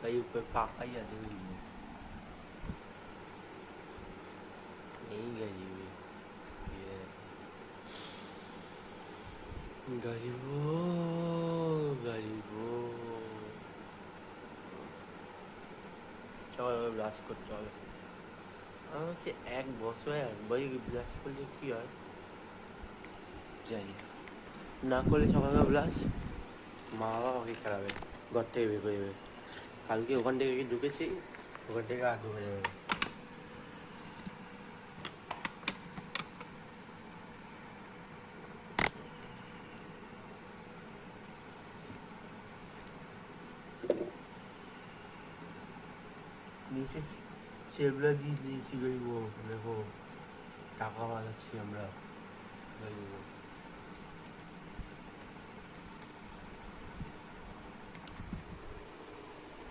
এই উপরে পাকাই আছে বুঝলি, এই গাড়ি গাড়িব গাড়িব চল ব্রাশ করতে হবে। আমার হচ্ছে 1 বছরে একবারই ব্রাশ করলে কী হয় জানি না, করলে সকালবেলা ব্রাশ মা বাবা আমাকে খেলাবে, ঘর থেকে বের করে দেবে। কালকে ওখান থেকে ঢুকেছি, ওখান থেকে আর ঢুকে যাবে না। নিচে সেগুলো দিয়ে দিয়েছি গরিব, দেখো টাকা বানাচ্ছি আমরা গরিব।